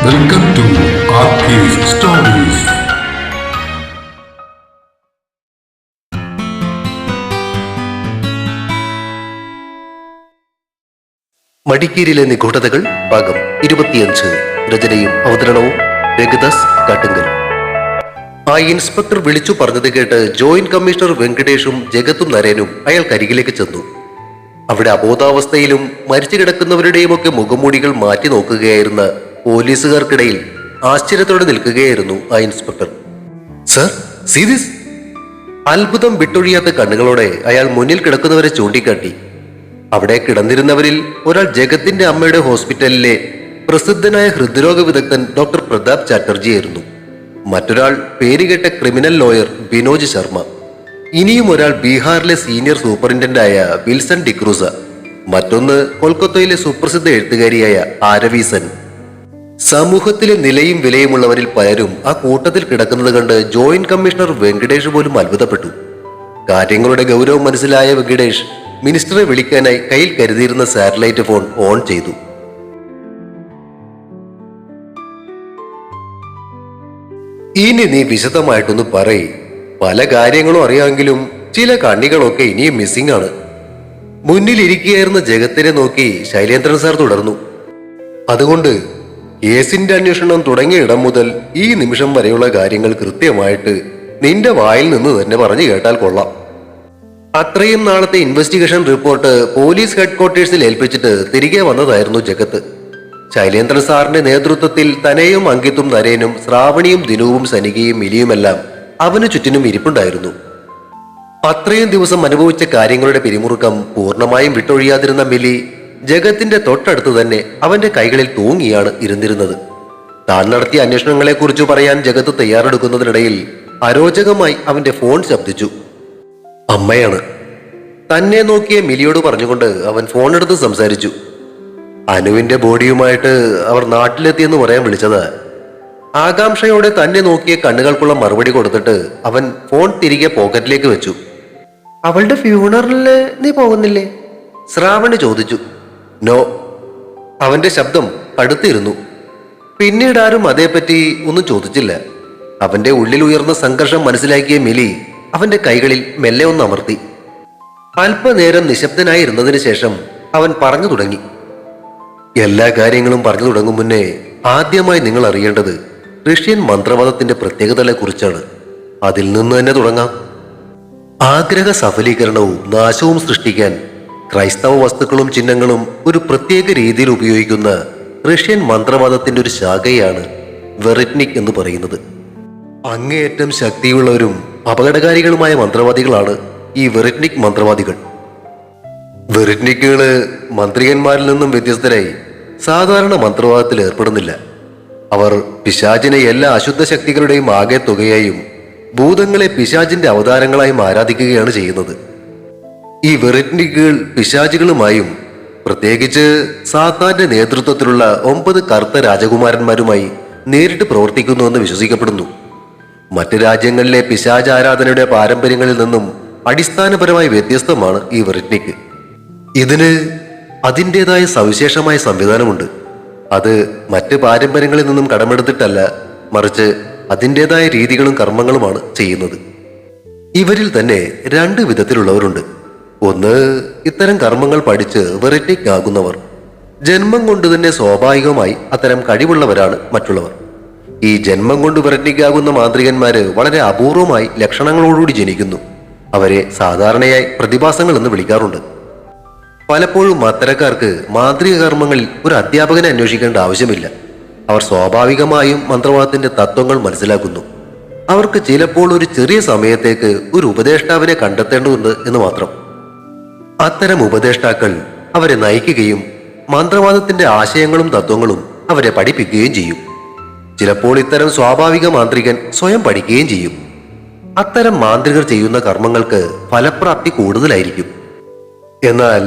Welcome to RK's Stories. മടിക്കേരിയിലെ നിഗൂഢതകൾ ഭാഗം 25. രചനയും അവതരണവും രഘുദാസ് കാട്ടുങ്കൽ. ആ ഇൻസ്പെക്ടർ വിളിച്ചു പറഞ്ഞത് കേട്ട് ജോയിന്റ് കമ്മീഷണർ വെങ്കടേഷും ജഗത്തും നരേനും അയാൾക്കരികിലേക്ക് ചെന്നു. അവിടെ അബോധാവസ്ഥയിലും മരിച്ചു കിടക്കുന്നവരുടെയും ഒക്കെ മുഖംമൂടികൾ മാറ്റി നോക്കുകയായിരുന്ന പോലീസുകാർക്കിടയിൽ ആശ്ചര്യത്തോടെ നിൽക്കുകയായിരുന്നു ആ ഇൻസ്പെക്ടർ. Sir, see this. അത്ഭുതം വിട്ടൊഴിയാത്ത കണ്ണുകളോടെ അയാൾ മുന്നിൽ കിടക്കുന്നവരെ ചൂണ്ടിക്കാട്ടി. അവിടെ കിടന്നിരുന്നവരിൽ ഒരാൾ ജഗത്തിന്റെ അമ്മയുടെ ഹോസ്പിറ്റലിലെ പ്രസിദ്ധനായ ഹൃദ്രോഗ വിദഗ്ധൻ ഡോക്ടർ പ്രതാപ് ചാറ്റർജി ആയിരുന്നു. മറ്റൊരാൾ പേരുകേട്ട ക്രിമിനൽ ലോയർ ബിനോജ് ശർമ്മ. ഇനിയും ഒരാൾ ബീഹാറിലെ സീനിയർ സൂപ്രണ്ടന്റായ വിൽസൺ ഡിക്രൂസ. മറ്റൊന്ന് കൊൽക്കത്തയിലെ സുപ്രസിദ്ധ എഴുത്തുകാരിയായ ആരവി സെൻ. സമൂഹത്തിലെ നിലയും വിലയുമുള്ളവരിൽ പലരും ആ കൂട്ടത്തിൽ കിടക്കുന്നത് കണ്ട് ജോയിന്റ് കമ്മീഷണർ വെങ്കടേഷ് പോലും അത്ഭുതപ്പെട്ടു. കാര്യങ്ങളുടെ ഗൗരവം മനസ്സിലായ വെങ്കടേഷ് മിനിസ്റ്ററെ വിളിക്കാനായി കയ്യിൽ കരുതിയിരുന്ന സാറ്റലൈറ്റ് ഫോൺ ഓൺ ചെയ്തു. ഇനി നീ വിശദമായിട്ടൊന്ന് പറയ്. പല കാര്യങ്ങളും അറിയാമെങ്കിലും ചില കണ്ണികളൊക്കെ ഇനിയും മിസ്സിംഗ് ആണ്. മുന്നിലിരിക്കുകയായിരുന്ന ജഗത്തിനെ നോക്കി ശൈലേന്ദ്രൻ സാർ തുടർന്നു. അതുകൊണ്ട് കേസിന്റെ അന്വേഷണം തുടങ്ങിയ ഇടം മുതൽ ഈ നിമിഷം വരെയുള്ള കാര്യങ്ങൾ കൃത്യമായിട്ട് നിന്റെ വായിൽ നിന്ന് തന്നെ പറഞ്ഞു കേട്ടാൽ കൊള്ളാം. അത്രയും നാളത്തെ ഇൻവെസ്റ്റിഗേഷൻ റിപ്പോർട്ട് പോലീസ് ഹെഡ്ക്വാർട്ടേഴ്സിൽ ഏൽപ്പിച്ചിട്ട് തിരികെ വന്നതായിരുന്നു ജഗത്ത്. ശൈലേന്ദ്രൻ സാറിന്റെ നേതൃത്വത്തിൽ തനയും അങ്കിത്തും നരേനും ശ്രാവണിയും ദിനുവും സനികയും മിലിയുമെല്ലാം അവന് ചുറ്റിനും ഇരിപ്പുണ്ടായിരുന്നു. അത്രയും ദിവസം അനുഭവിച്ച കാര്യങ്ങളുടെ പിരിമുറുക്കം പൂർണ്ണമായും വിട്ടൊഴിയാതിരുന്ന മിലി ജഗത്തിന്റെ തൊട്ടടുത്ത് തന്നെ അവന്റെ കൈകളിൽ തൂങ്ങിയാണ് ഇരുന്നിരുന്നത്. താൻ നടത്തിയ അന്വേഷണങ്ങളെക്കുറിച്ച് പറയാൻ ജഗത്ത് തയ്യാറെടുക്കുന്നതിനിടയിൽ അരോചകമായി അവന്റെ ഫോൺ ശബ്ദിച്ചു. അമ്മയാണ്. തന്നെ നോക്കിയ മിലിയോട് പറഞ്ഞുകൊണ്ട് അവൻ ഫോൺ എടുത്ത് സംസാരിച്ചു. അനുവിന്റെ ബോഡിയുമായിട്ട് അവർ നാട്ടിലെത്തിയെന്ന് പറയാൻ വിളിച്ചത്. ആകാംക്ഷയോടെ തന്നെ നോക്കിയ കണ്ണുകൾക്കുള്ള മറുപടി കൊടുത്തിട്ട് അവൻ ഫോൺ തിരികെ പോക്കറ്റിലേക്ക് വെച്ചു. അവളുടെ ഫ്യൂണറലിന് നീ പോകുന്നില്ലേ? ശ്രാവണി ചോദിച്ചു. നോ. അവന്റെ ശബ്ദം കടുത്തിരുന്നു. പിന്നീട് ആരും അതേപ്പറ്റി ഒന്നും ചോദിച്ചില്ല. അവന്റെ ഉള്ളിൽ ഉയർന്ന സംഘർഷം മനസ്സിലാക്കിയ മിലി അവന്റെ കൈകളിൽ മെല്ലെ ഒന്ന് അമർത്തി. അല്പനേരം നിശബ്ദനായിരുന്നതിന് ശേഷം അവൻ പറഞ്ഞു തുടങ്ങി. എല്ലാ കാര്യങ്ങളും പറഞ്ഞു തുടങ്ങും മുന്നേ ആദ്യമായി നിങ്ങൾ അറിയേണ്ടത് റഷ്യൻ മന്ത്രവാദത്തിന്റെ പ്രത്യേകതകളെ കുറിച്ചാണ്. അതിൽ നിന്ന് തന്നെ തുടങ്ങാം. ആഗ്രഹ സഫലീകരണവും നാശവും സൃഷ്ടിക്കാൻ ക്രൈസ്തവ വസ്തുക്കളും ചിഹ്നങ്ങളും ഒരു പ്രത്യേക രീതിയിൽ ഉപയോഗിക്കുന്ന റഷ്യൻ മന്ത്രവാദത്തിന്റെ ഒരു ശാഖയാണ് വെറിറ്റ്നിക് എന്ന് പറയുന്നത്. അങ്ങേയറ്റം ശക്തിയുള്ളവരും അപകടകാരികളുമായ മന്ത്രവാദികളാണ് ഈ വെറിറ്റ്നിക് മന്ത്രവാദികൾ. വെറിറ്റ്നിക്കുകള് മന്ത്രികന്മാരിൽ നിന്നും വ്യത്യസ്തരായി സാധാരണ മന്ത്രവാദത്തിൽ ഏർപ്പെടുന്നില്ല. അവർ പിശാചിനെ എല്ലാ അശുദ്ധ ശക്തികളുടെയും ആകെ തുകയായും ഭൂതങ്ങളെ പിശാചിന്റെ അവതാരങ്ങളായും ആരാധിക്കുകയാണ് ചെയ്യുന്നത്. ഈ വെറിറ്റ്നിക്കുകൾ പിശാചുകളുമായും പ്രത്യേകിച്ച് സാത്താന്റെ നേതൃത്വത്തിലുള്ള 9 കറുത്ത രാജകുമാരന്മാരുമായി നേരിട്ട് പ്രവർത്തിക്കുന്നുവെന്ന് വിശ്വസിക്കപ്പെടുന്നു. മറ്റ് രാജ്യങ്ങളിലെ പിശാച ആരാധനയുടെ പാരമ്പര്യങ്ങളിൽ നിന്നും അടിസ്ഥാനപരമായി വ്യത്യസ്തമാണ് ഈ വെറിറ്റ്നിക്ക്. ഇതിന് അതിൻ്റെതായ സവിശേഷമായ സംവിധാനമുണ്ട്. അത് മറ്റ് പാരമ്പര്യങ്ങളിൽ നിന്നും കടമെടുത്തിട്ടല്ല, മറിച്ച് അതിൻ്റെതായ രീതികളും കർമ്മങ്ങളുമാണ് ചെയ്യുന്നത്. ഇവരിൽ തന്നെ 2 വിധത്തിലുള്ളവരുണ്ട്. ഒന്ന്, ഇത്തരം കർമ്മങ്ങൾ പഠിച്ച് വെറിറ്റ്നിക് ആകുന്നവർ. ജന്മം കൊണ്ട് തന്നെ സ്വാഭാവികമായി അത്തരം കഴിവുള്ളവരാണ് മറ്റുള്ളവർ. ഈ ജന്മം കൊണ്ട് വെറിറ്റ്നിക് ആകുന്ന മാന്ത്രികന്മാര് വളരെ അപൂർവമായി ലക്ഷണങ്ങളോടുകൂടി ജനിക്കുന്നു. അവരെ സാധാരണയായി പ്രതിഭാസങ്ങൾ എന്ന് വിളിക്കാറുണ്ട്. പലപ്പോഴും അത്തരക്കാർക്ക് മാന്ത്രിക കർമ്മങ്ങളിൽ ഒരു അധ്യാപകനെ അന്വേഷിക്കേണ്ട ആവശ്യമില്ല. അവർ സ്വാഭാവികമായും മന്ത്രവാദത്തിന്റെ തത്വങ്ങൾ മനസ്സിലാക്കുന്നു. അവർക്ക് ചിലപ്പോൾ ഒരു ചെറിയ സമയത്തേക്ക് ഒരു ഉപദേഷ്ടാവിനെ കണ്ടെത്തേണ്ടതുണ്ട് എന്ന് മാത്രം. അത്തരം ഉപദേഷ്ടാക്കൾ അവരെ നയിക്കുകയും മന്ത്രവാദത്തിന്റെ ആശയങ്ങളും തത്വങ്ങളും അവരെ പഠിപ്പിക്കുകയും ചെയ്യും. ചിലപ്പോൾ ഇത്തരം സ്വാഭാവിക മാന്ത്രികൻ സ്വയം പഠിക്കുകയും ചെയ്യും. അത്തരം മാന്ത്രികർ ചെയ്യുന്ന കർമ്മങ്ങൾക്ക് ഫലപ്രാപ്തി കൂടുതലായിരിക്കും. എന്നാൽ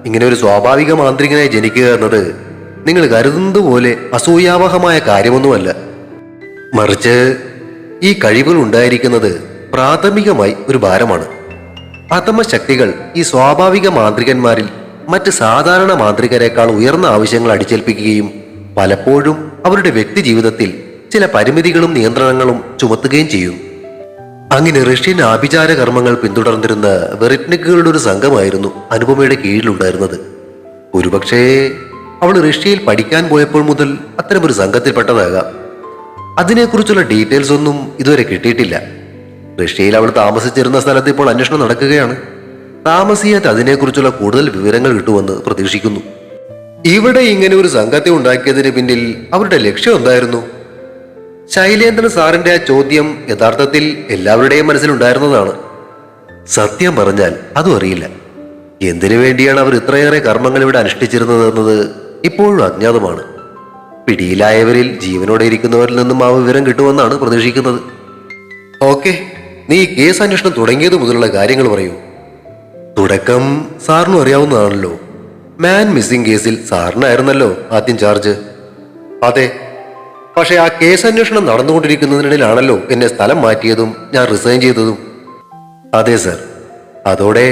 ഇങ്ങനെ ഒരു സ്വാഭാവിക മാന്ത്രികനായി ജനിക്കുക എന്നത് നിങ്ങൾ കരുതുന്നത് പോലെ അസൂയാവഹമായ കാര്യമൊന്നുമല്ല. മറിച്ച് ഈ കഴിവുകൾ ഉണ്ടായിരിക്കുന്നത് പ്രാഥമികമായി ഒരു ഭാരമാണ്. അധമശക്തികൾ ഈ സ്വാഭാവിക മാന്ത്രികന്മാരിൽ മറ്റ് സാധാരണ മാന്ത്രികരെക്കാൾ ഉയർന്ന ആവശ്യങ്ങൾ അടിച്ചേൽപ്പിക്കുകയും പലപ്പോഴും അവരുടെ വ്യക്തി ജീവിതത്തിൽ ചില പരിമിതികളും നിയന്ത്രണങ്ങളും ചുമത്തുകയും ചെയ്യും. അങ്ങനെ റഷ്യൻ ആഭിചാര കർമ്മങ്ങൾ പിന്തുടർന്നിരുന്ന വെറിറ്റ്നിക്കുകളുടെ ഒരു സംഘമായിരുന്നു അനുപമയുടെ കീഴിലുണ്ടായിരുന്നത്. ഒരുപക്ഷേ അവൾ റഷ്യയിൽ പഠിക്കാൻ പോയപ്പോൾ മുതൽ അത്തരമൊരു സംഘത്തിൽപ്പെട്ടതാകാം. അതിനെക്കുറിച്ചുള്ള ഡീറ്റെയിൽസ് ഒന്നും ഇതുവരെ കിട്ടിയിട്ടില്ല. റഷ്യയിൽ അവൾ താമസിച്ചിരുന്ന സ്ഥലത്ത് ഇപ്പോൾ അന്വേഷണം നടക്കുകയാണ്. താമസിയാതെ അതിനെക്കുറിച്ചുള്ള കൂടുതൽ വിവരങ്ങൾ കിട്ടുമെന്ന് പ്രതീക്ഷിക്കുന്നു. ഇവിടെ ഇങ്ങനെ ഒരു സംഘത്തെ ഉണ്ടാക്കിയതിന് പിന്നിൽ അവരുടെ ലക്ഷ്യം എന്തായിരുന്നു? ശൈലേന്ദ്രൻ സാറിന്റെ ആ ചോദ്യം യഥാർത്ഥത്തിൽ എല്ലാവരുടെയും മനസ്സിലുണ്ടായിരുന്നതാണ്. സത്യം പറഞ്ഞാൽ അതും അറിയില്ല. എന്തിനു വേണ്ടിയാണ് അവർ ഇത്രയേറെ കർമ്മങ്ങൾ ഇവിടെ അനുഷ്ഠിച്ചിരുന്നത് എന്നത് ഇപ്പോഴും അജ്ഞാതമാണ്. പിടിയിലായവരിൽ ജീവനോടെ ഇരിക്കുന്നവരിൽ നിന്നും ആ വിവരം കിട്ടുമെന്നാണ് പ്രതീക്ഷിക്കുന്നത്. ഓക്കെ, നീ കേസ് അന്വേഷണം തുടങ്ങിയത് മുതലുള്ള കാര്യങ്ങൾ പറയൂ. തുടക്കം സാറിനും അറിയാവുന്നതാണല്ലോ. മാൻ മിസ്സിംഗ് കേസിൽ സാറിനായിരുന്നല്ലോ ആദ്യം ചാർജ്. അതെ, പക്ഷെ ആ കേസ് അന്വേഷണം നടന്നുകൊണ്ടിരിക്കുന്നതിനിടയിലാണല്ലോ എന്നെ സ്ഥലം മാറ്റിയതും ഞാൻ റിസൈൻ ചെയ്തതും. അതെ സർ. അതോടെ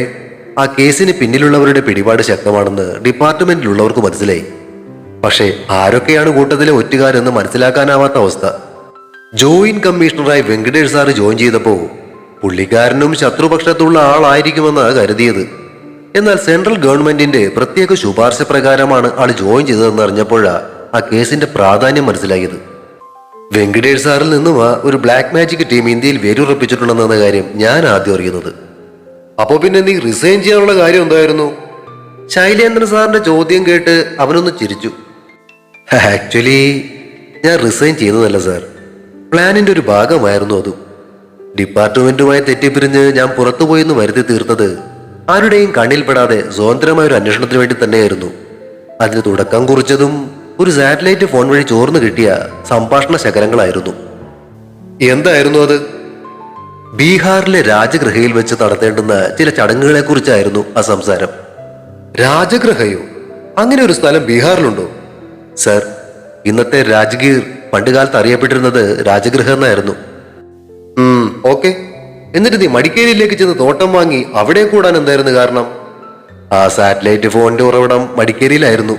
ആ കേസിന് പിന്നിലുള്ളവരുടെ പിടിപാട് ശക്തമാണെന്ന് ഡിപ്പാർട്ട്മെന്റിലുള്ളവർക്ക് മനസ്സിലായി. പക്ഷെ ആരൊക്കെയാണ് കൂട്ടത്തിലെ ഒറ്റുകാരെന്ന് മനസ്സിലാക്കാനാവാത്ത അവസ്ഥ. ജോയിന്റ് കമ്മീഷണറായി വെങ്കടേഷ് സാറ് ജോയിൻ ചെയ്തപ്പോ പുള്ളിക്കാരനും ശത്രുപക്ഷത്തുള്ള ആളായിരിക്കുമെന്നാണ് കരുതിയത്. എന്നാൽ സെൻട്രൽ ഗവൺമെന്റിന്റെ പ്രത്യേക ശുപാർശ പ്രകാരമാണ് ആൾ ജോയിൻ ചെയ്തതെന്ന് അറിഞ്ഞപ്പോഴാണ് ആ കേസിന്റെ പ്രാധാന്യം മനസ്സിലായത്. വെങ്കടേഷ് സാറിൽ നിന്നും ഒരു ബ്ലാക്ക് മാജിക് ടീം ഇന്ത്യയിൽ വേരുറപ്പിച്ചിട്ടുണ്ടെന്ന കാര്യം ഞാൻ ആദ്യം അറിയുന്നത്. അപ്പോ പിന്നെ നീ റിസൈൻ ചെയ്യാനുള്ള കാര്യം എന്തായിരുന്നു? ശൈലേന്ദ്രൻ സാറിന്റെ ചോദ്യം കേട്ട് അവനൊന്ന് ചിരിച്ചു. ആക്ച്വലി ഞാൻ റിസൈൻ ചെയ്തതല്ല സാർ, പ്ലാനിന്റെ ഒരു ഭാഗമായിരുന്നു അതും. ഡിപ്പാർട്ട്മെന്റുമായി തെറ്റിപ്പിരിഞ്ഞ് ഞാൻ പുറത്തുപോയെന്ന് വരുത്തി തീർത്തത് ആരുടെയും കണ്ണിൽപ്പെടാതെ സ്വതന്ത്രമായ ഒരു അന്വേഷണത്തിന് വേണ്ടി തന്നെയായിരുന്നു. അതിന് തുടക്കം കുറിച്ചതും ഒരു സാറ്റലൈറ്റ് ഫോൺ വഴി ചോർന്നു കിട്ടിയ സംഭാഷണ ശകലങ്ങളായിരുന്നു. എന്തായിരുന്നു അത്? ബീഹാറിലെ രാജഗൃഹയിൽ വെച്ച് നടത്തേണ്ടുന്ന ചില ചടങ്ങുകളെ കുറിച്ചായിരുന്നു ആ സംസാരം. രാജഗൃഹയോ? അങ്ങനെ ഒരു സ്ഥലം ബീഹാറിലുണ്ടോ? സർ, ഇന്നത്തെ രാജ്ഗീർ പണ്ടുകാലത്ത് അറിയപ്പെട്ടിരുന്നത് രാജഗൃഹ എന്നായിരുന്നു. ഓക്കെ, എന്നിട്ട് നീ മടിക്കേരിയിലേക്ക് ചെന്ന് തോട്ടം വാങ്ങി അവിടെ കൂടാൻ എന്തായിരുന്നു കാരണം? ആ സാറ്റലൈറ്റ് ഫോണിന്റെ ഉറവിടം മടിക്കേരിയിലായിരുന്നു.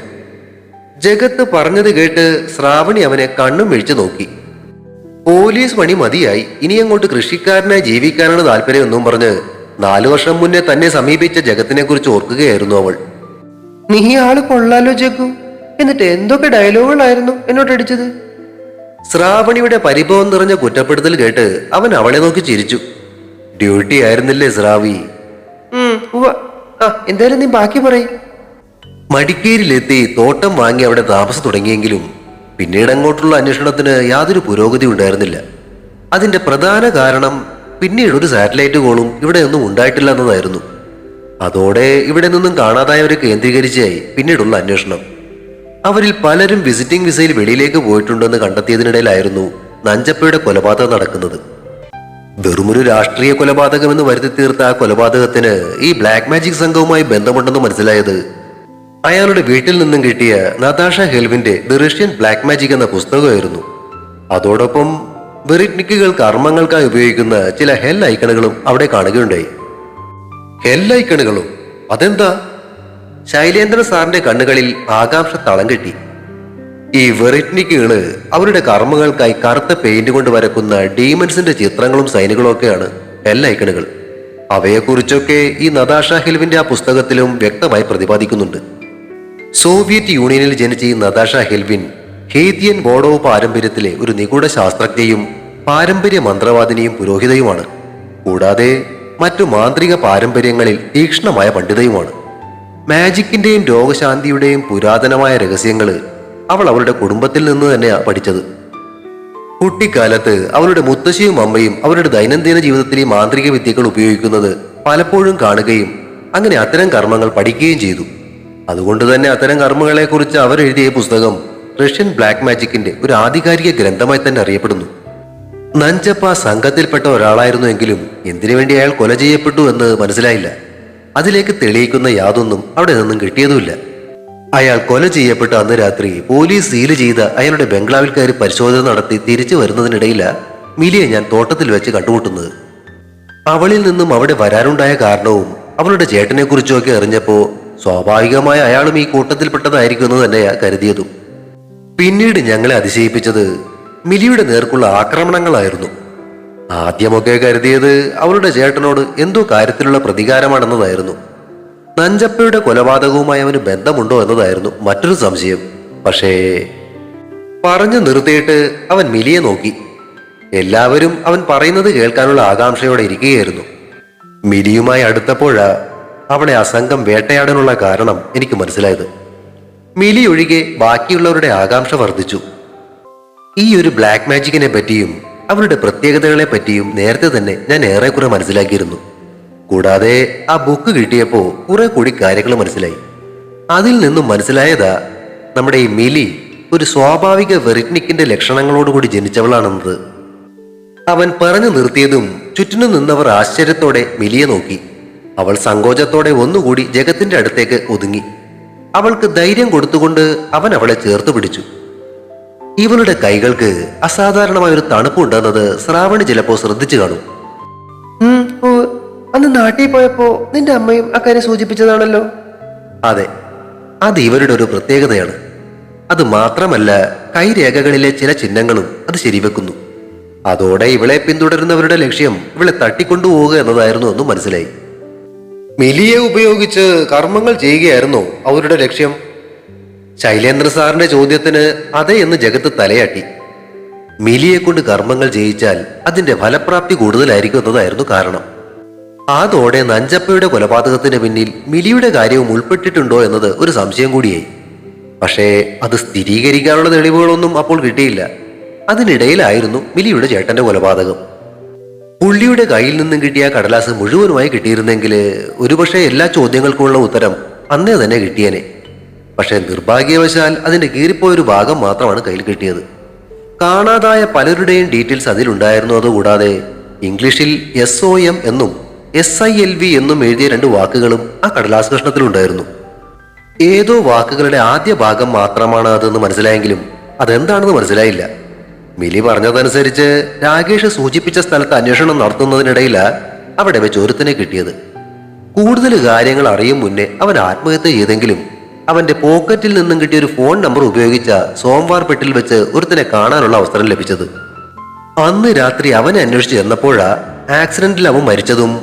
ജഗത്ത് പറഞ്ഞത് കേട്ട് ശ്രാവണി അവനെ കണ്ണും വീഴ്ച നോക്കി. പോലീസ് പണി മതിയായി, ഇനി അങ്ങോട്ട് കൃഷിക്കാരനായി ജീവിക്കാനാണ് താല്പര്യമെന്നും പറഞ്ഞ് 4 വർഷം മുന്നേ തന്നെ സമീപിച്ച ജഗത്തിനെ കുറിച്ച് ഓർക്കുകയായിരുന്നു അവൾ. നീ ആള് കൊള്ളാലോ ജഗ്ഗു, എന്നിട്ട് എന്തൊക്കെ ഡയലോഗുകളായിരുന്നു എന്നോട് അടിച്ചത്? ശ്രാവണിയുടെ പരിഭവം നിറഞ്ഞ കുറ്റപ്പെടുത്തൽ കേട്ട് അവൻ അവളെ നോക്കി ചിരിച്ചു. ഡ്യൂട്ടി ആയിരുന്നില്ലേ ശ്രാവി? എന്തായാലും നീ ബാക്കി പറയും. മടിക്കേരിയിലെത്തി തോട്ടം വാങ്ങി അവിടെ താമസം തുടങ്ങിയെങ്കിലും പിന്നീട് അങ്ങോട്ടുള്ള അന്വേഷണത്തിന് യാതൊരു പുരോഗതി ഉണ്ടായിരുന്നില്ല. അതിന്റെ പ്രധാന കാരണം പിന്നീട് ഒരു സാറ്റലൈറ്റ് കോളും ഇവിടെ ഒന്നും ഉണ്ടായിട്ടില്ല എന്നതായിരുന്നു. അതോടെ ഇവിടെ നിന്നും കാണാതായവരെ കേന്ദ്രീകരിച്ചായി പിന്നീടുള്ള അന്വേഷണം. അവരിൽ പലരും വിസിറ്റിംഗ് വിസയിൽ വെളിയിലേക്ക് പോയിട്ടുണ്ടെന്ന് കണ്ടെത്തിയതിനിടയിലായിരുന്നു നഞ്ചപ്പയുടെ കൊലപാതകം നടക്കുന്നത്. വെറുമൊരു രാഷ്ട്രീയ കൊലപാതകമെന്ന് വരുത്തി തീർത്ത ആ കൊലപാതകത്തിന് ഈ ബ്ലാക്ക് മാജിക് സംഘവുമായി ബന്ധമുണ്ടെന്ന് മനസ്സിലായത് അയാളുടെ വീട്ടിൽ നിന്നും കിട്ടിയ Natasha ഹെൽവിന്റെ the Russian black magic എന്ന പുസ്തകമായിരുന്നു. അതോടൊപ്പം വെറിറ്റ്നിക്കുകൾ കർമ്മങ്ങൾക്കായി ഉപയോഗിക്കുന്ന ചില ഹെൽ ഐക്കണുകളും അവിടെ കാണുകയുണ്ടായി. ഹെൽ ഐക്കണുകളോ? അതെന്താ? ശൈലേന്ദ്രൻ സാറിന്റെ കണ്ണുകളിൽ ആകാംക്ഷ തളം കെട്ടി. ഈ വെറിറ്റ്നിക്കുകള് അവരുടെ കർമ്മങ്ങൾക്കായി കറുത്ത പെയിന്റ് കൊണ്ട് വരക്കുന്ന ഡീമൻസിന്റെ ചിത്രങ്ങളും സൈനുകളും ഒക്കെയാണ് ഹെൽ ഐക്കണുകൾ. അവയെക്കുറിച്ചൊക്കെ ഈ നതാഷ ഹെൽവിന്റെ ആ പുസ്തകത്തിലും വ്യക്തമായി പ്രതിപാദിക്കുന്നുണ്ട്. സോവിയറ്റ് യൂണിയനിൽ ജനിച്ച ഈ നതാഷ ഹെൽവിൻ ഹേദിയൻ ബോഡോ പാരമ്പര്യത്തിലെ ഒരു നിഗൂഢ ശാസ്ത്രജ്ഞയും പാരമ്പര്യ മന്ത്രവാദിനിയും പുരോഹിതയുമാണ്. കൂടാതെ മറ്റു മാന്ത്രിക പാരമ്പര്യങ്ങളിൽ തീക്ഷ്ണമായ പണ്ഡിതയുമാണ്. മാജിക്കിന്റെയും രോഗശാന്തിയുടെയും പുരാതനമായ രഹസ്യങ്ങൾ അവൾ അവളുടെ കുടുംബത്തിൽ നിന്ന് തന്നെയാണ് പഠിച്ചത്. കുട്ടിക്കാലത്ത് അവളുടെ മുത്തശ്ശിയും അമ്മയും അവരുടെ ദൈനംദിന ജീവിതത്തിൽ ഈ മാന്ത്രിക വിദ്യകൾ ഉപയോഗിക്കുന്നത് പലപ്പോഴും കാണുകയും അങ്ങനെ അത്തരം കർമ്മങ്ങൾ പഠിക്കുകയും ചെയ്തു. അതുകൊണ്ട് തന്നെ അത്തരം കർമ്മങ്ങളെ കുറിച്ച് അവർ എഴുതിയ പുസ്തകം റഷ്യൻ ബ്ലാക്ക് മാജിക്കിന്റെ ഒരു ആധികാരിക ഗ്രന്ഥമായി തന്നെ അറിയപ്പെടുന്നു. നഞ്ചപ്പ സംഘത്തിൽപ്പെട്ട ഒരാളായിരുന്നു എങ്കിലും എന്തിനു വേണ്ടി അയാൾ കൊല ചെയ്യപ്പെട്ടു എന്ന് മനസ്സിലായില്ല. അതിലേക്ക് തെളിയിക്കുന്ന യാതൊന്നും അവിടെ നിന്നും കിട്ടിയതുമില്ല. അയാൾ കൊല ചെയ്യപ്പെട്ട അന്ന് രാത്രി പോലീസ് സീല് ചെയ്ത അയാളുടെ ബംഗ്ലാവിൽ കയറി പരിശോധന നടത്തി തിരിച്ചു വരുന്നതിനിടയില മിലിയെ ഞാൻ തോട്ടത്തിൽ വെച്ച് കണ്ടുമുട്ടുന്നത്. അവളിൽ നിന്നും അവിടെ വരാനുണ്ടായ കാരണവും അവളുടെ ചേട്ടനെ കുറിച്ചുമൊക്കെ അറിഞ്ഞപ്പോ സ്വാഭാവികമായ അയാളും ഈ കൂട്ടത്തിൽപ്പെട്ടതായിരിക്കും എന്ന് തന്നെയാ കരുതിയതും. പിന്നീട് ഞങ്ങളെ അതിശയിപ്പിച്ചത് മിലിയുടെ നേർക്കുള്ള ആക്രമണങ്ങളായിരുന്നു. ആദ്യമൊക്കെ കരുതിയത് അവളുടെ ചേട്ടനോട് എന്തോ കാര്യത്തിലുള്ള പ്രതികാരമാണെന്നതായിരുന്നു. നഞ്ചപ്പയുടെ കൊലപാതകവുമായി അവന് ബന്ധമുണ്ടോ എന്നതായിരുന്നു മറ്റൊരു സംശയം. പക്ഷേ പറഞ്ഞു നിർത്തിയിട്ട് അവൻ മിലിയെ നോക്കി. എല്ലാവരും അവൻ പറയുന്നത് കേൾക്കാനുള്ള ആകാംക്ഷയോടെ ഇരിക്കുകയായിരുന്നു. മിലിയുമായി അടുത്തപ്പോഴാ അവളെ ആ സംഘം വേട്ടയാടാനുള്ള കാരണം എനിക്ക് മനസ്സിലായത്. മിലി ഒഴികെ ബാക്കിയുള്ളവരുടെ ആകാംക്ഷ വർദ്ധിച്ചു. ഈ ഒരു ബ്ലാക്ക് മാജിക്കിനെ പറ്റിയും അവരുടെ പ്രത്യേകതകളെ പറ്റിയും നേരത്തെ തന്നെ ഞാൻ ഏറെക്കുറെ മനസ്സിലാക്കിയിരുന്നു. കൂടാതെ ആ ബുക്ക് കിട്ടിയപ്പോൾ കുറെ കൂടി കാര്യങ്ങൾ മനസ്സിലായി. അതിൽ നിന്നും മനസ്സിലായതാ നമ്മുടെ ഈ മിലി ഒരു സ്വാഭാവിക വെറിറ്റ്നിക്കിന്റെ ലക്ഷണങ്ങളോടുകൂടി ജനിച്ചവളാണെന്നത്. അവൻ പറഞ്ഞു നിർത്തിയതും ചുറ്റിനും നിന്നവർ ആശ്ചര്യത്തോടെ മിലിയെ നോക്കി. അവൾ സങ്കോചത്തോടെ ഒന്നുകൂടി ജഗത്തിന്റെ അടുത്തേക്ക് ഒതുങ്ങി. അവൾക്ക് ധൈര്യം കൊടുത്തുകൊണ്ട് അവൻ അവളെ ചേർത്ത് പിടിച്ചു. ഇവളുടെ കൈകൾക്ക് അസാധാരണമായ ഒരു തണുപ്പുണ്ടെന്നത് ശ്രാവണി ചിലപ്പോ ശ്രദ്ധിച്ചു കാണും. ഓ, അന്ന് നാട്ടിൽ പോയപ്പോ നിന്റെ അമ്മയും അക്കാര്യം സൂചിപ്പിച്ചതാണല്ലോ. അതെ, അത് ഇവരുടെ ഒരു പ്രത്യേകതയാണ്. അത് മാത്രമല്ല, കൈരേഖകളിലെ ചില ചിഹ്നങ്ങളും അത് ശരിവെക്കുന്നു. അതോടെ ഇവളെ പിന്തുടരുന്നവരുടെ ലക്ഷ്യം ഇവളെ തട്ടിക്കൊണ്ടുപോവുക എന്നതായിരുന്നു എന്നും മനസ്സിലായി. മിലിയെ ഉപയോഗിച്ച് കർമ്മങ്ങൾ ചെയ്യുകയായിരുന്നോ അവരുടെ ലക്ഷ്യം? ശൈലേന്ദ്ര സാറിന്റെ ചോദ്യത്തിന് അതെ എന്ന് ജഗത്ത് തലയാട്ടി. മിലിയെ കൊണ്ട് കർമ്മങ്ങൾ ചെയ്യിച്ചാൽ അതിന്റെ ഫലപ്രാപ്തി കൂടുതലായിരിക്കും എന്നതായിരുന്നു കാരണം. അതോടെ നഞ്ചപ്പയുടെ കൊലപാതകത്തിന് പിന്നിൽ മിലിയുടെ കാര്യവും ഉൾപ്പെട്ടിട്ടുണ്ടോ എന്നത് ഒരു സംശയം കൂടിയായി. പക്ഷേ അത് സ്ഥിരീകരിക്കാനുള്ള തെളിവുകളൊന്നും അപ്പോൾ കിട്ടിയില്ല. അതിനിടയിലായിരുന്നു മിലിയുടെ ചേട്ടന്റെ കൊലപാതകം. പുള്ളിയുടെ കയ്യിൽ നിന്നും കിട്ടിയ കടലാസ് മുഴുവനുമായി കിട്ടിയിരുന്നെങ്കിൽ ഒരുപക്ഷെ എല്ലാ ചോദ്യങ്ങൾക്കുമുള്ള ഉത്തരം അന്നേ തന്നെ കിട്ടിയേനെ. പക്ഷെ നിർഭാഗ്യവശാൽ അതിന്റെ കീറിപ്പോയൊരു ഭാഗം മാത്രമാണ് കയ്യിൽ കിട്ടിയത്. കാണാതായ പലരുടെയും ഡീറ്റെയിൽസ് അതിലുണ്ടായിരുന്നു. അതുകൂടാതെ ഇംഗ്ലീഷിൽ SOM എന്നും SILV എന്നും എഴുതിയ 2 വാക്കുകളും ആ കടലാസ് കഷ്ണത്തിലുണ്ടായിരുന്നു. ഏതോ വാക്കുകളുടെ ആദ്യ ഭാഗം മാത്രമാണ് അതെന്ന് മനസ്സിലായെങ്കിലും അതെന്താണെന്ന് മനസ്സിലായില്ല. മിലി പറഞ്ഞതനുസരിച്ച് രാകേഷ് സൂചിപ്പിച്ച സ്ഥലത്ത് അന്വേഷണം നടത്തുന്നതിനിടയിലാണ് അവിടെ വെച്ച് ഒരുത്തനെ കിട്ടിയത്. കൂടുതൽ കാര്യങ്ങൾ അറിയും മുന്നേ അവൻ ആത്മഹത്യ ചെയ്തെങ്കിലും അവന്റെ പോക്കറ്റിൽ നിന്നും കിട്ടിയ ഒരു ഫോൺ നമ്പർ ഉപയോഗിച്ച സോംവാർപെട്ടിൽ വെച്ച് ഒരുത്തനെ കാണാനുള്ള അവസരം ലഭിച്ചത്. അന്ന് രാത്രി അവനെ അന്വേഷിച്ച് ചെന്നപ്പോഴാ ആക്സിഡന്റിൽ അവൻ മരിച്ചതും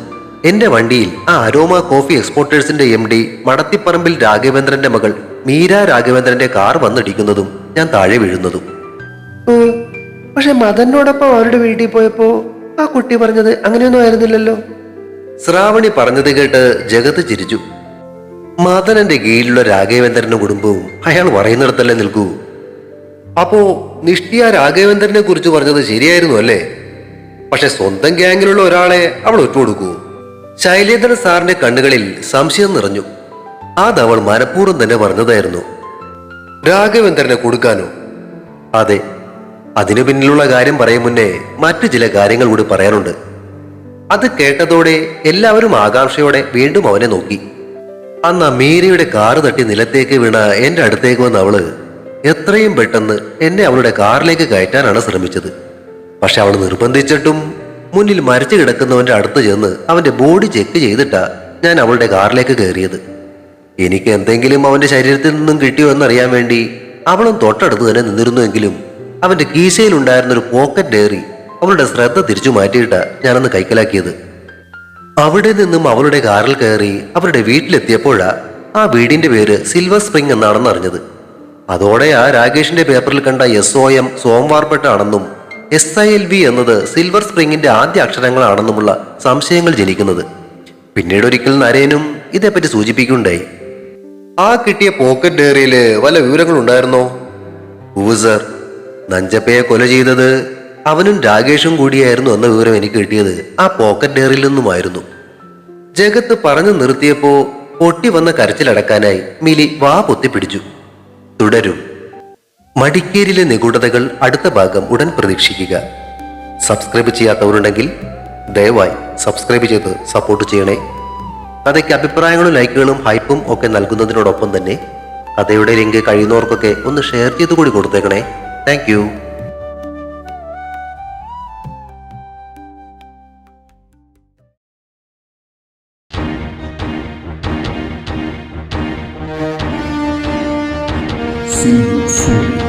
എന്റെ വണ്ടിയിൽ ആ അരോമ കോഫി എക്സ്പോർട്ടേഴ്സിന്റെ MD മടത്തിപ്പറമ്പിൽ രാഘവേന്ദ്രന്റെ മകൾ മീര രാഘവേന്ദ്രന്റെ കാർ വന്നിടിക്കുന്നതും ഞാൻ താഴെ വീഴുന്നതും. ഓ, പക്ഷെ മദനോടൊപ്പം അവരുടെ വീട്ടിൽ പോയപ്പോ ആ കുട്ടി പറഞ്ഞത് അങ്ങനെയൊന്നും ആയിരുന്നില്ലല്ലോ. ശ്രാവണി പറഞ്ഞത് കേട്ട് ജഗത്ത് ചിരിച്ചു. മദനന്റെ കീഴിലുള്ള രാഘവേന്ദ്രന്റെ കുടുംബവും അയാൾ പറയുന്നിടത്തല്ലേ നിൽക്കൂ. അപ്പോ നിഷ്ഠിയ രാഘവേന്ദ്രനെ കുറിച്ച് പറഞ്ഞത് ശരിയായിരുന്നു അല്ലേ? പക്ഷെ സ്വന്തം ഗ്യാങ്ങിലുള്ള ഒരാളെ അവൾ ഒറ്റുകൊടുക്കൂ? ശൈലേന്ദ്രൻ സാറിന്റെ കണ്ണുകളിൽ സംശയം നിറഞ്ഞു. അതവൾ മനഃപൂർവ്വം തന്നെ പറഞ്ഞതായിരുന്നു. രാഘവേന്ദ്രനെ കൊടുക്കാനോ? അതെ, അതിനു പിന്നിലുള്ള കാര്യം പറയും മുന്നേ മറ്റു ചില കാര്യങ്ങൾ കൂടി പറയാനുണ്ട്. അത് കേട്ടതോടെ എല്ലാവരും ആകാംക്ഷയോടെ വീണ്ടും അവനെ നോക്കി. അന്ന് മീരയുടെ കാറ് തട്ടി നിലത്തേക്ക് വീണ എന്റെ അടുത്തേക്ക് വന്ന അവള് എത്രയും പെട്ടെന്ന് എന്നെ അവളുടെ കാറിലേക്ക് കയറ്റാനാണ് ശ്രമിച്ചത്. പക്ഷെ അവൾ നിർബന്ധിച്ചിട്ടും മുന്നിൽ മരിച്ചു കിടക്കുന്നവന്റെ അടുത്ത് ചെന്ന് അവന്റെ ബോഡി ചെക്ക് ചെയ്തിട്ടാ ഞാൻ അവളുടെ കാറിലേക്ക് കയറിയത്. എനിക്ക് എന്തെങ്കിലും അവന്റെ ശരീരത്തിൽ നിന്നും കിട്ടിയോ എന്നറിയാൻ വേണ്ടി അവളും തൊട്ടടുത്ത് തന്നെ നിന്നിരുന്നുവെങ്കിലും അവന്റെ കീശയിലുണ്ടായിരുന്നൊരു പോക്കറ്റ് ഡയറി അവളുടെ ശ്രദ്ധ തിരിച്ചു മാറ്റിയിട്ടാ ഞാനന്ന് കൈക്കലാക്കിയത്. അവിടെ നിന്നും അവളുടെ കാറിൽ കയറി അവരുടെ വീട്ടിലെത്തിയപ്പോഴാ ആ വീടിന്റെ പേര് സിൽവർ സ്പ്രിംഗ് എന്നാണെന്ന് അറിഞ്ഞത്. അതോടെ ആ രാകേഷിന്റെ പേപ്പറിൽ കണ്ട SOM സോംവാർപെട്ടാണെന്നും SILV എന്നത് സിൽവർ സ്പ്രിംഗിന്റെ ആദ്യ അക്ഷരങ്ങളാണെന്നുമുള്ള സംശയങ്ങൾ ജനിക്കുന്നത്. പിന്നീട് ഒരിക്കൽ നരേനും ഇതേപ്പറ്റി സൂചിപ്പിക്കുകയുണ്ടായി. ആ കിട്ടിയ പോക്കറ്റ് ഡയറിയില് വല്ല വിവരങ്ങൾ ഉണ്ടായിരുന്നോ? സർ, നഞ്ചപ്പയെ കൊല ചെയ്തത് അവനും രാകേഷും കൂടിയായിരുന്നു എന്ന വിവരം എനിക്ക് കിട്ടിയത് ആ പോക്കറ്റ് ഡയറിയിൽ നിന്നുമായിരുന്നു. ജഗത്ത് പറഞ്ഞു നിർത്തിയപ്പോ പൊട്ടി വന്ന കരച്ചിലടക്കാനായി മിലി വാ പൊത്തിപ്പിടിച്ചു. തുടരും. മടിക്കേരിയിലെ നിഗൂഢതകൾ അടുത്ത ഭാഗം ഉടൻ പ്രതീക്ഷിക്കുക. സബ്സ്ക്രൈബ് ചെയ്യാത്തവരുണ്ടെങ്കിൽ ദയവായി സബ്സ്ക്രൈബ് ചെയ്ത് സപ്പോർട്ട് ചെയ്യണേ. കഥയ്ക്ക് അഭിപ്രായങ്ങളും ലൈക്കുകളും ഹൈപ്പും ഒക്കെ നൽകുന്നതിനോടൊപ്പം തന്നെ കഥയുടെ ലിങ്ക് കഴിയുന്നവർക്കൊക്കെ ഒന്ന് ഷെയർ ചെയ്ത് കൂടി കൊടുത്തേക്കണേ. Thank you. See you soon.